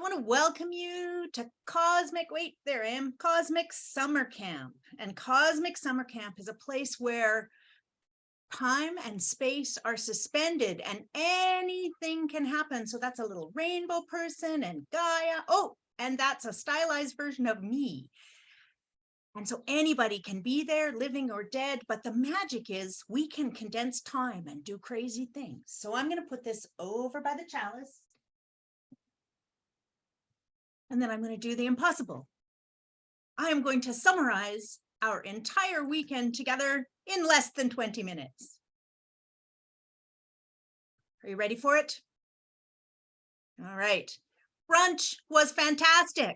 want to welcome you to Cosmic Summer Camp. And Cosmic Summer Camp is a place where time and space are suspended and anything can happen. So that's a little rainbow person and Gaia. Oh, and that's a stylized version of me. And so anybody can be there, living or dead, but the magic is we can condense time and do crazy things. So I'm going to put this over by the chalice. And then I'm going to do the impossible. I am going to summarize our entire weekend together in less than 20 minutes. Are you ready for it? All right. Brunch was fantastic.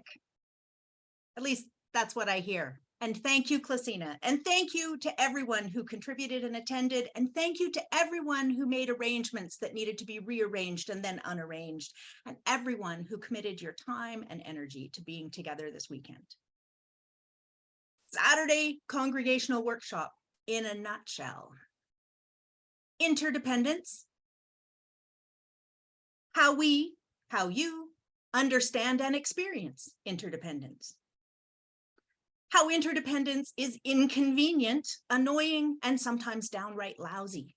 At least that's what I hear. And thank you, Klasina. And thank you to everyone who contributed and attended. And thank you to everyone who made arrangements that needed to be rearranged and then unarranged. And everyone who committed your time and energy to being together this weekend. Saturday congregational workshop in a nutshell. Interdependence. How you understand and experience interdependence. How interdependence is inconvenient, annoying, and sometimes downright lousy.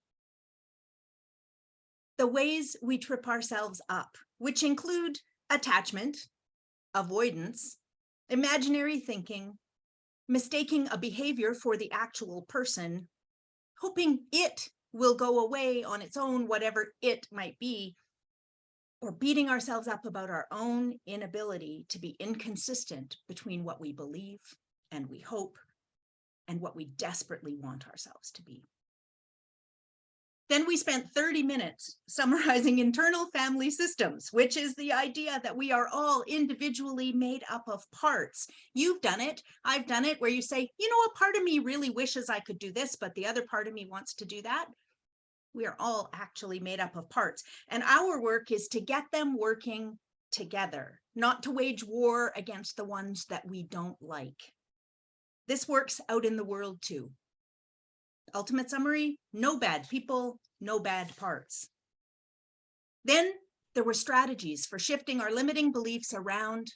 The ways we trip ourselves up, which include attachment, avoidance, imaginary thinking, mistaking a behavior for the actual person, hoping it will go away on its own, whatever it might be, or beating ourselves up about our own inability to be inconsistent between what we believe and we hope and what we desperately want ourselves to be. Then we spent 30 minutes summarizing internal family systems, which is the idea that we are all individually made up of parts. You've done it, I've done it, where you say, you know, a part of me really wishes I could do this, but the other part of me wants to do that. We are all actually made up of parts. And our work is to get them working together, not to wage war against the ones that we don't like. This works out in the world too. Ultimate summary, no bad people, no bad parts. Then there were strategies for shifting our limiting beliefs around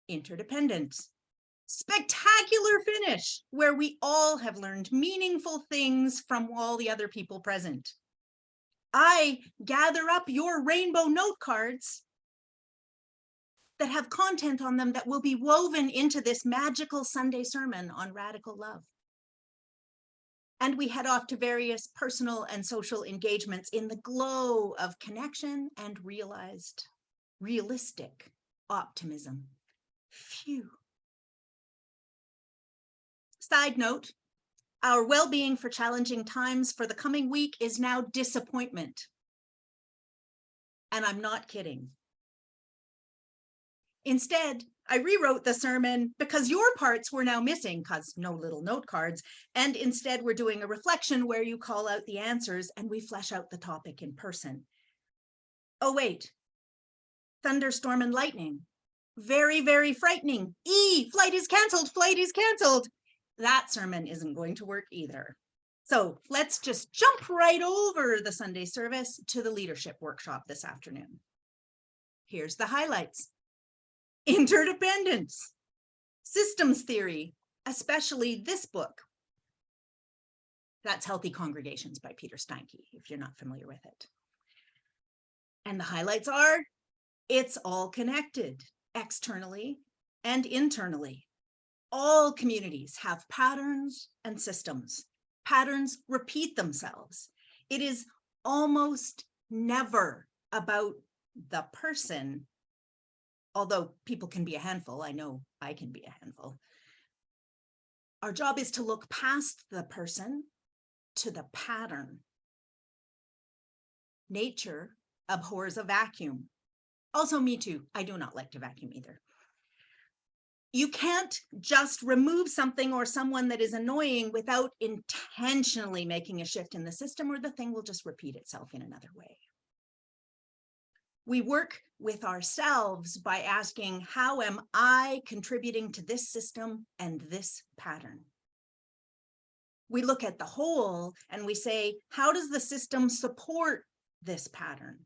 interdependence. Spectacular finish, where we all have learned meaningful things from all the other people present. I gather up your rainbow note cards that have content on them that will be woven into this magical Sunday sermon on radical love. And we head off to various personal and social engagements in the glow of connection and realistic optimism. Phew. Side note, our well-being for challenging times for the coming week is now disappointment. And I'm not kidding. Instead, I rewrote the sermon because your parts were now missing, because no little note cards, and instead we're doing a reflection where you call out the answers and we flesh out the topic in person. Oh wait, thunderstorm and lightning. Very, very frightening. Flight is canceled. That sermon isn't going to work either. So let's just jump right over the Sunday service to the leadership workshop this afternoon. Here's the highlights. Interdependence, systems theory, especially this book. That's Healthy Congregations by Peter Steinke, if you're not familiar with it. And the highlights are, it's all connected, externally and internally. All communities have patterns and systems. Patterns repeat themselves. It is almost never about the person, although people can be a handful. I know I can be a handful. Our job is to look past the person to the pattern. Nature abhors a vacuum. Also, me too. I do not like to vacuum either. You can't just remove something or someone that is annoying without intentionally making a shift in the system, or the thing will just repeat itself in another way. We work with ourselves by asking, how am I contributing to this system and this pattern? We look at the whole and we say, how does the system support this pattern?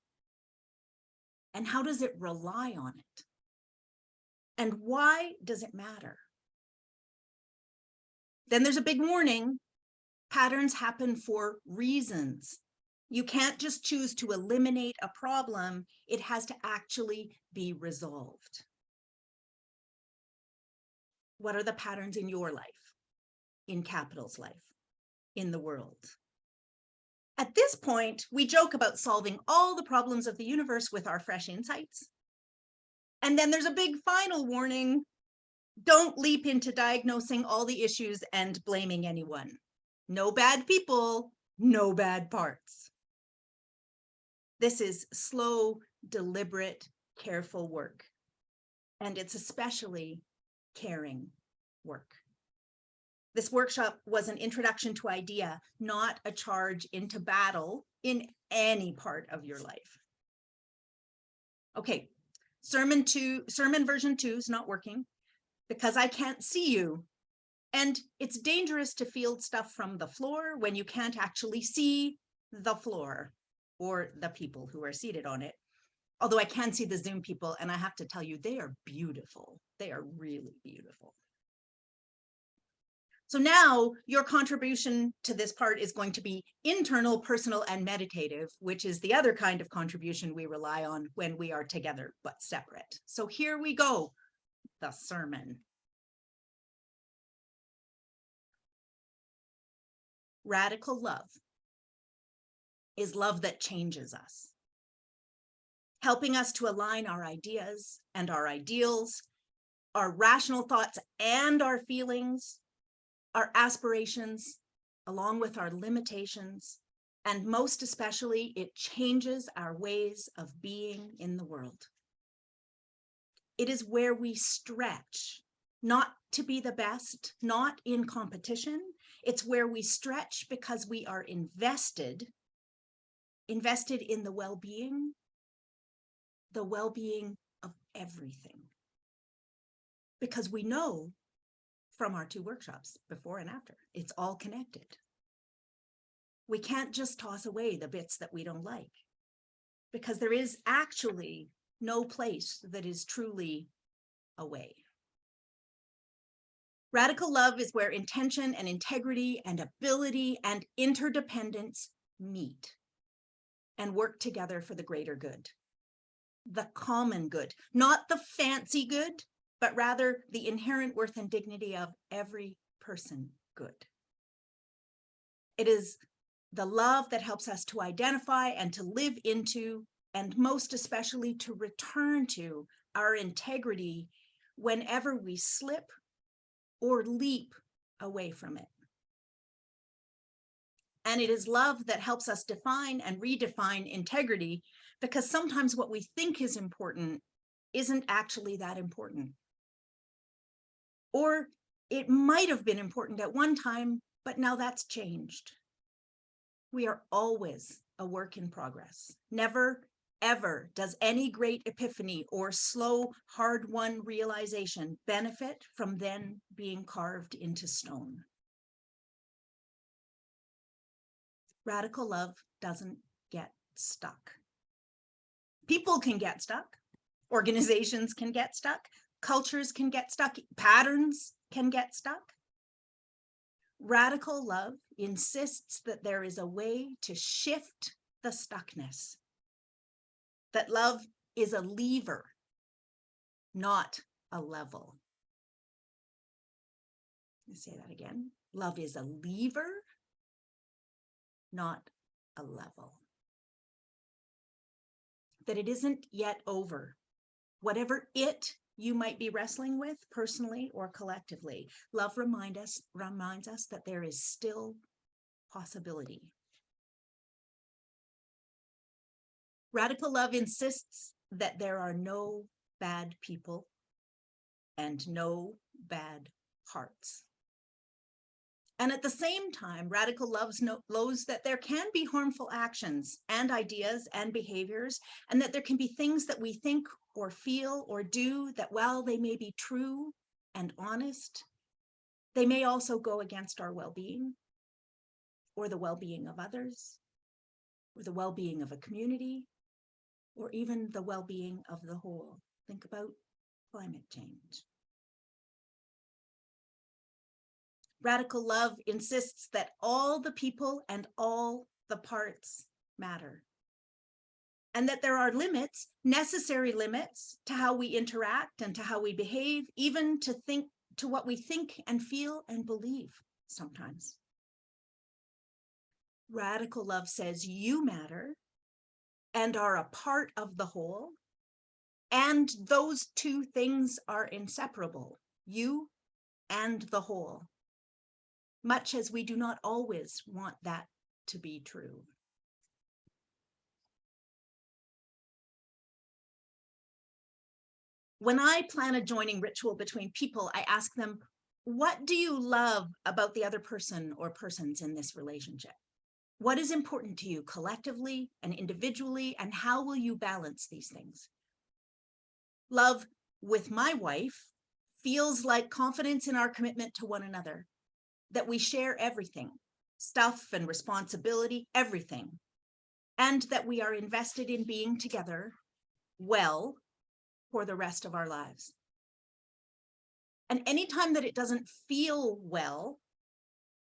And how does it rely on it? And why does it matter? Then there's a big warning. Patterns happen for reasons. You can't just choose to eliminate a problem. It has to actually be resolved. What are the patterns in your life, in Capital's life, in the world? At this point, we joke about solving all the problems of the universe with our fresh insights. And then there's a big final warning. Don't leap into diagnosing all the issues and blaming anyone. No bad people, no bad parts. This is slow, deliberate, careful work. And it's especially caring work. This workshop was an introduction to idea, not a charge into battle in any part of your life. Okay, sermon version 2 is not working because I can't see you. And it's dangerous to field stuff from the floor when you can't actually see the floor or the people who are seated on it. Although I can see the Zoom people, and I have to tell you, they are beautiful. They are really beautiful. So now your contribution to this part is going to be internal, personal, and meditative, which is the other kind of contribution we rely on when we are together but separate. So here we go, the sermon. Radical love is love that changes us, helping us to align our ideas and our ideals, our rational thoughts and our feelings, our aspirations, along with our limitations, and most especially, it changes our ways of being in the world. It is where we stretch, not to be the best, not in competition. It's where we stretch because we are invested in the well-being of everything. Because we know from our 2 workshops, before and after, it's all connected. We can't just toss away the bits that we don't like, because there is actually no place that is truly away. Radical love is where intention and integrity and ability and interdependence meet and work together for the greater good. The common good, not the fancy good, but rather the inherent worth and dignity of every person good. It is the love that helps us to identify and to live into, and most especially to return to, our integrity whenever we slip or leap away from it. And it is love that helps us define and redefine integrity, because sometimes what we think is important isn't actually that important. Or it might have been important at one time, but now that's changed. We are always a work in progress. Never, ever does any great epiphany or slow, hard-won realization benefit from then being carved into stone. Radical love doesn't get stuck. People can get stuck. Organizations can get stuck. Cultures can get stuck. Patterns can get stuck. Radical love insists that there is a way to shift the stuckness. That love is a lever, not a level. Let me say that again. Love is a lever, not a level. That it isn't yet over. Whatever it you might be wrestling with personally or collectively, love reminds us that there is still possibility. Radical love insists that there are no bad people and no bad hearts. And at the same time, radical love knows that there can be harmful actions and ideas and behaviors, and that there can be things that we think or feel or do that, while they may be true and honest, they may also go against our well-being, or the well-being of others, or the well-being of a community, or even the well-being of the whole. Think about climate change. Radical love insists that all the people and all the parts matter, and that there are limits, necessary limits, to how we interact and to how we behave, even to what we think and feel and believe sometimes. Radical love says you matter and are a part of the whole, and those two things are inseparable, you and the whole, much as we do not always want that to be true. When I plan a joining ritual between people, I ask them, what do you love about the other person or persons in this relationship? What is important to you collectively and individually, and how will you balance these things? Love with my wife feels like confidence in our commitment to one another, that we share everything, stuff and responsibility, everything, and that we are invested in being together well for the rest of our lives. And anytime that it doesn't feel well,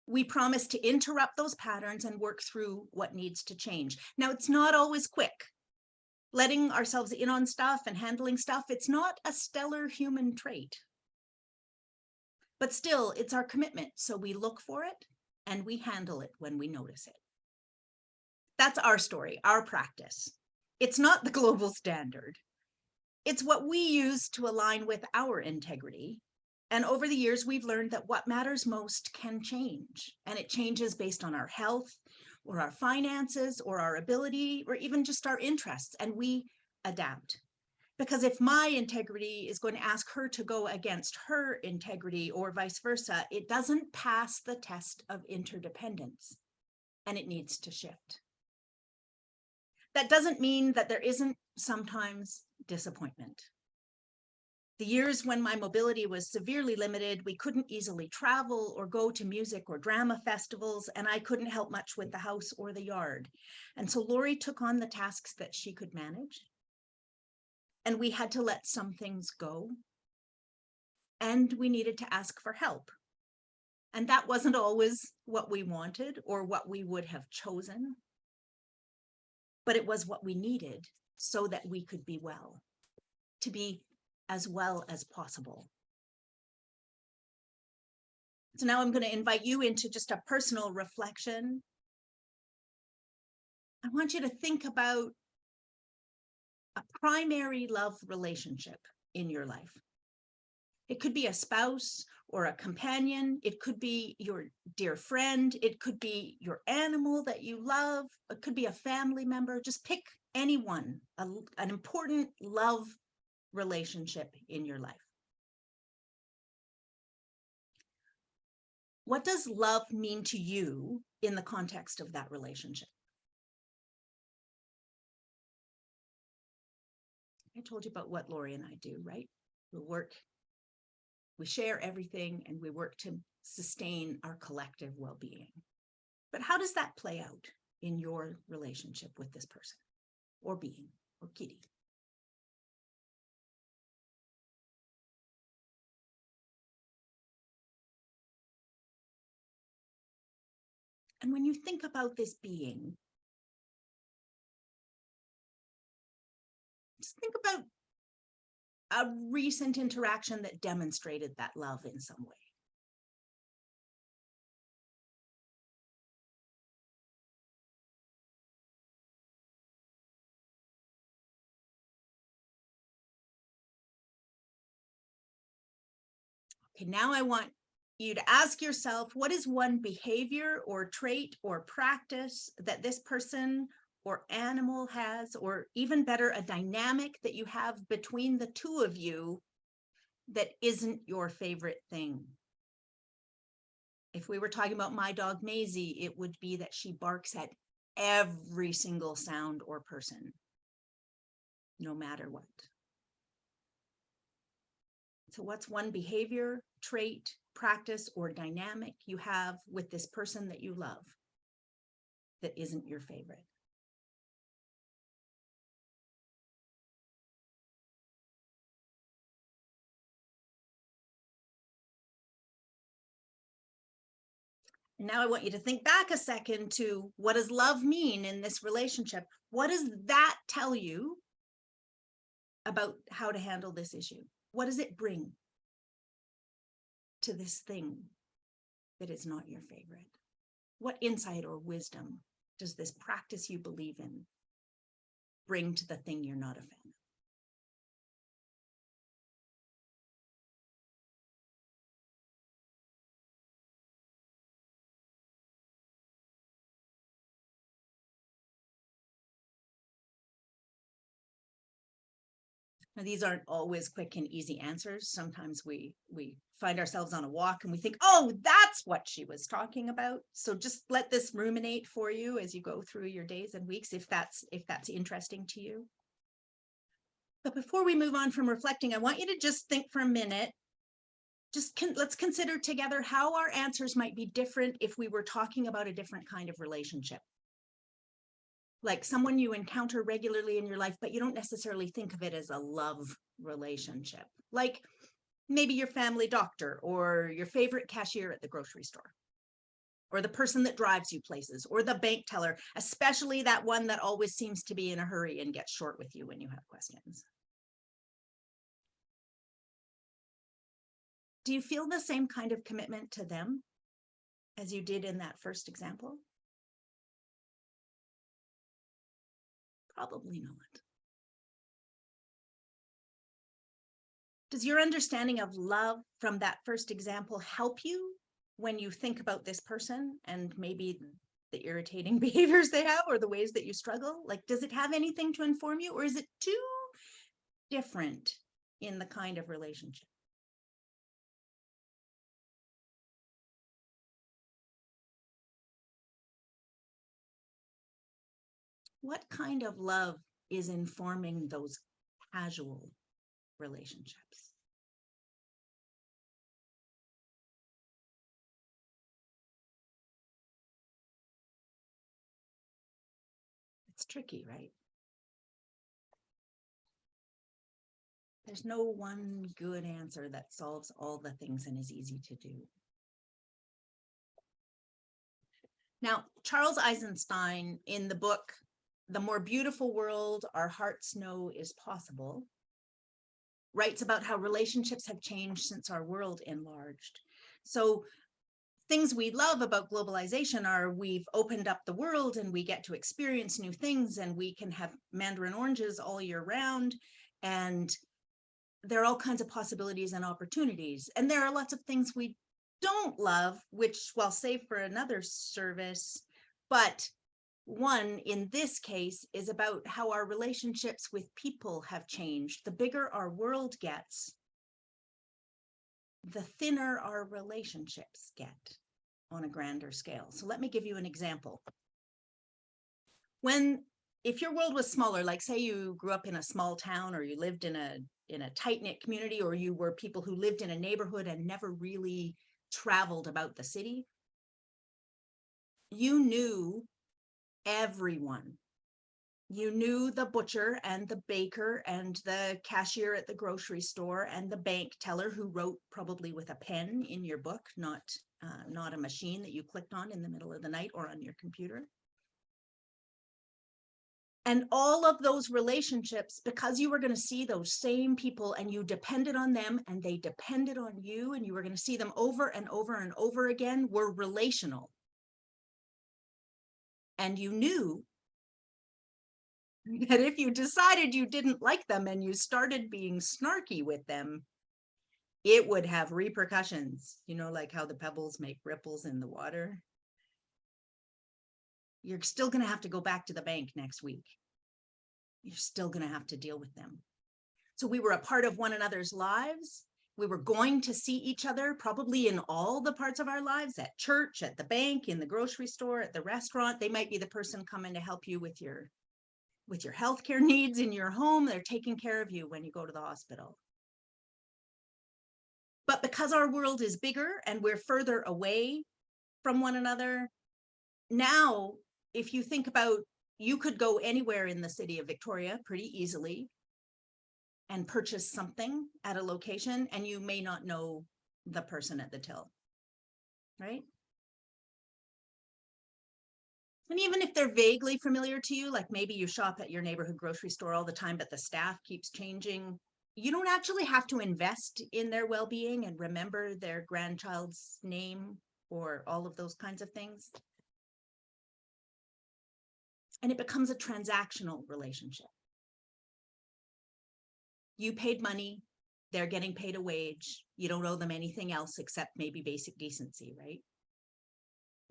we promise to interrupt those patterns and work through what needs to change. Now, it's not always quick. Letting ourselves in on stuff and handling stuff, it's not a stellar human trait. But still, it's our commitment. So we look for it and we handle it when we notice it. That's our story, our practice. It's not the global standard. It's what we use to align with our integrity. And over the years, we've learned that what matters most can change. And it changes based on our health or our finances or our ability or even just our interests. And we adapt. Because if my integrity is going to ask her to go against her integrity or vice versa, it doesn't pass the test of interdependence and it needs to shift. That doesn't mean that there isn't sometimes disappointment. The years when my mobility was severely limited, we couldn't easily travel or go to music or drama festivals, and I couldn't help much with the house or the yard. And so Lori took on the tasks that she could manage. And we had to let some things go. And we needed to ask for help. And that wasn't always what we wanted or what we would have chosen. But it was what we needed so that we could be well, to be as well as possible. So now I'm going to invite you into just a personal reflection. I want you to think about a primary love relationship in your life. It could be a spouse or a companion. It could be your dear friend. It could be your animal that you love. It could be a family member. Just pick anyone, an important love relationship in your life. What does love mean to you in the context of that relationship? I told you about what Lori and I do, right? We share everything, and we work to sustain our collective well-being. But how does that play out in your relationship with this person or being or kitty? And when you think about this being, just think about a recent interaction that demonstrated that love in some way. Okay, now I want you to ask yourself, what is one behavior or trait or practice that this person or animal has, or even better, a dynamic that you have between the two of you that isn't your favorite thing? If we were talking about my dog Maisie, it would be that she barks at every single sound or person, no matter what. So what's one behavior, trait, practice, or dynamic you have with this person that you love that isn't your favorite? And now I want you to think back a second to what does love mean in this relationship? What does that tell you about how to handle this issue? What does it bring to this thing that is not your favorite? What insight or wisdom does this practice you believe in bring to the thing you're not a fan of? Now, these aren't always quick and easy answers. Sometimes we find ourselves on a walk and we think, oh, that's what she was talking about. So just let this ruminate for you as you go through your days and weeks, if that's interesting to you. But before we move on from reflecting, I want you to just think for a minute. Let's consider together how our answers might be different if we were talking about a different kind of relationship. Like someone you encounter regularly in your life, but you don't necessarily think of it as a love relationship. Like maybe your family doctor or your favorite cashier at the grocery store, or the person that drives you places, or the bank teller, especially that one that always seems to be in a hurry and gets short with you when you have questions. Do you feel the same kind of commitment to them as you did in that first example? Probably not. Does your understanding of love from that first example help you when you think about this person and maybe the irritating behaviors they have or the ways that you struggle? Like, does it have anything to inform you, or is it too different in the kind of relationship? What kind of love is informing those casual relationships? It's tricky, right? There's no one good answer that solves all the things and is easy to do. Now, Charles Eisenstein, in the book, The More Beautiful World Our Hearts Know Is Possible, writes about how relationships have changed since our world enlarged. So things we love about globalization are we've opened up the world and we get to experience new things, and we can have mandarin oranges all year round, and there are all kinds of possibilities and opportunities. And there are lots of things we don't love, which we'll save for another service. But one in this case is about how our relationships with people have changed. The bigger our world gets, the thinner our relationships get on a grander scale. So let me give you an example. If your world was smaller, like say you grew up in a small town, or you lived in a tight-knit community, or you were people who lived in a neighborhood and never really traveled about the city, you knew everyone. You knew the butcher and the baker and the cashier at the grocery store and the bank teller who wrote probably with a pen in your book, not a machine that you clicked on in the middle of the night or on your computer. And all of those relationships, because you were going to see those same people and you depended on them and they depended on you, and you were going to see them over and over and over again, were relational. And you knew that if you decided you didn't like them and you started being snarky with them, it would have repercussions. You know, like how the pebbles make ripples in the water. You're still going to have to go back to the bank next week. You're still going to have to deal with them. So we were a part of one another's lives. We were going to see each other probably in all the parts of our lives, at church, at the bank, in the grocery store, at the restaurant. They might be the person coming to help you with your healthcare needs in your home. They're taking care of you when you go to the hospital. But because our world is bigger and we're further away from one another, now, if you think about, you could go anywhere in the city of Victoria pretty easily and purchase something at a location, and you may not know the person at the till, right? And even if they're vaguely familiar to you, like maybe you shop at your neighborhood grocery store all the time, but the staff keeps changing, you don't actually have to invest in their well-being and remember their grandchild's name or all of those kinds of things. And it becomes a transactional relationship. You paid money, they're getting paid a wage. You don't owe them anything else except maybe basic decency, right?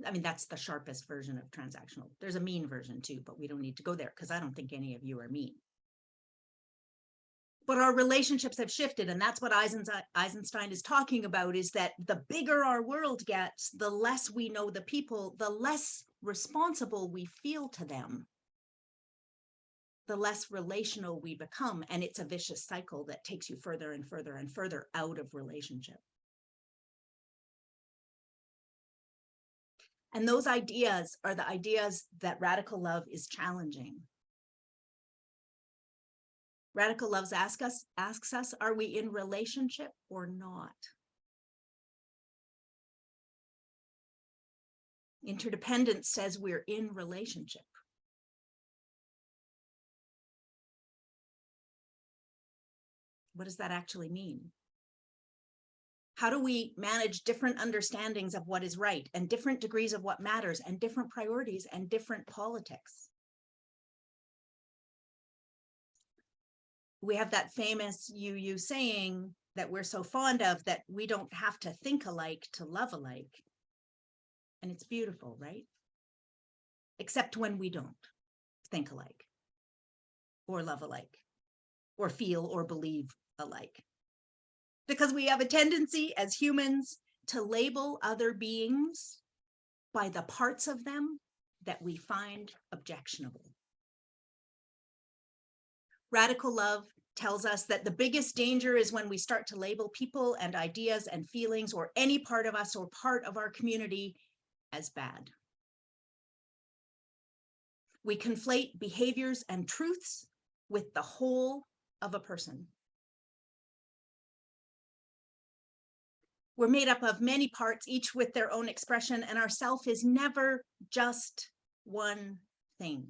I mean, that's the sharpest version of transactional. There's a mean version too, but we don't need to go there because I don't think any of you are mean. But our relationships have shifted, and that's what Eisenstein is talking about, is that the bigger our world gets, the less we know the people, the less responsible we feel to them, the less relational we become. And it's a vicious cycle that takes you further and further and further out of relationship. And those ideas are the ideas that radical love is challenging. Radical love asks us, are we in relationship or not? Interdependence says we're in relationship. What does that actually mean? How do we manage different understandings of what is right and different degrees of what matters and different priorities and different politics? We have that famous UU saying that we're so fond of, that we don't have to think alike to love alike. And it's beautiful, right? Except when we don't think alike or love alike or feel or believe alike. Because we have a tendency as humans to label other beings by the parts of them that we find objectionable. Radical love tells us that the biggest danger is when we start to label people and ideas and feelings or any part of us or part of our community as bad. We conflate behaviors and truths with the whole of a person. We're made up of many parts, each with their own expression, and our self is never just one thing.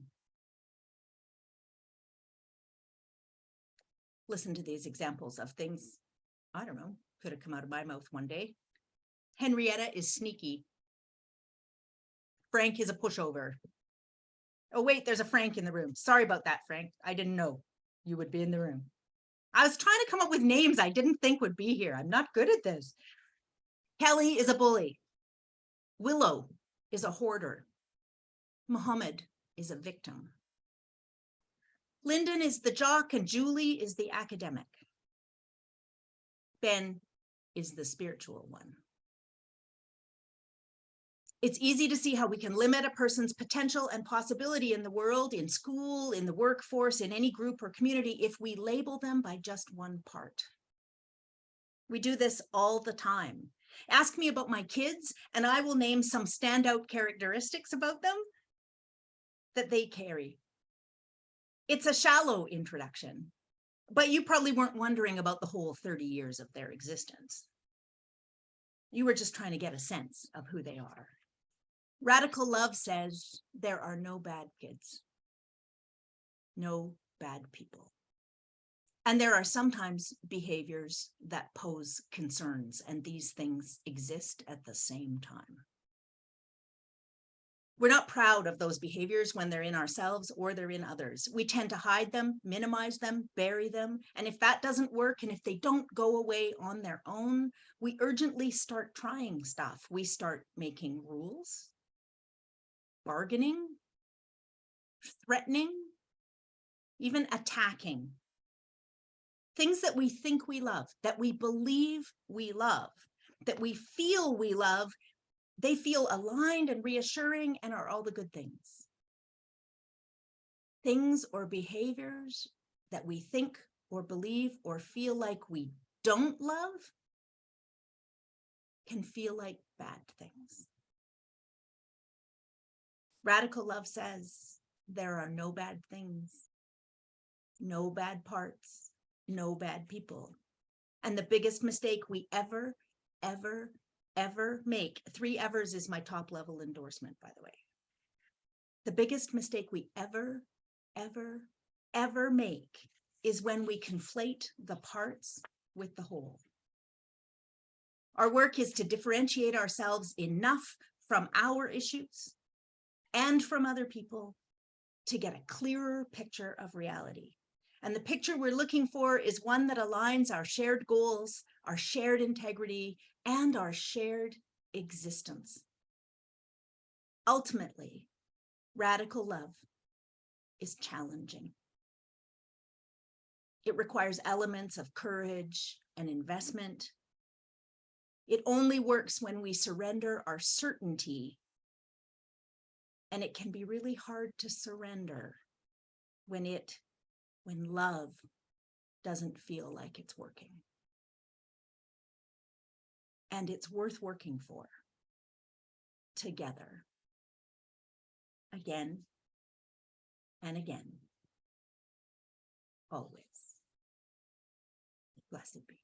Listen to these examples of things, I don't know, could have come out of my mouth one day. Henrietta is sneaky. Frank is a pushover. Oh, wait, there's a Frank in the room. Sorry about that, Frank. I didn't know you would be in the room. I was trying to come up with names I didn't think would be here. I'm not good at this. Kelly is a bully. Willow is a hoarder. Muhammad is a victim. Lyndon is the jock and Julie is the academic. Ben is the spiritual one. It's easy to see how we can limit a person's potential and possibility in the world, in school, in the workforce, in any group or community, if we label them by just one part. We do this all the time. Ask me about my kids, and I will name some standout characteristics about them that they carry. It's a shallow introduction, but you probably weren't wondering about the whole 30 years of their existence. You were just trying to get a sense of who they are. Radical love says there are no bad kids, no bad people. And there are sometimes behaviors that pose concerns, and these things exist at the same time. We're not proud of those behaviors when they're in ourselves or they're in others. We tend to hide them, minimize them, bury them. And if that doesn't work, and if they don't go away on their own, we urgently start trying stuff. We start making rules, bargaining, threatening, even attacking. Things that we think we love, that we believe we love, that we feel we love, they feel aligned and reassuring and are all the good things. Things or behaviors that we think or believe or feel like we don't love can feel like bad things. Radical love says there are no bad things, no bad parts, no bad people. And the biggest mistake we ever make, 3 evers is my top level endorsement, by the way. The biggest mistake we ever, ever make is when we conflate the parts with the whole. Our work is to differentiate ourselves enough from our issues and from other people to get a clearer picture of reality. And the picture we're looking for is one that aligns our shared goals, our shared integrity, and our shared existence. Ultimately, radical love is challenging. It requires elements of courage and investment. It only works when we surrender our certainty. And it can be really hard to surrender when love doesn't feel like it's working. And it's worth working for together, again and again, always. Blessed be.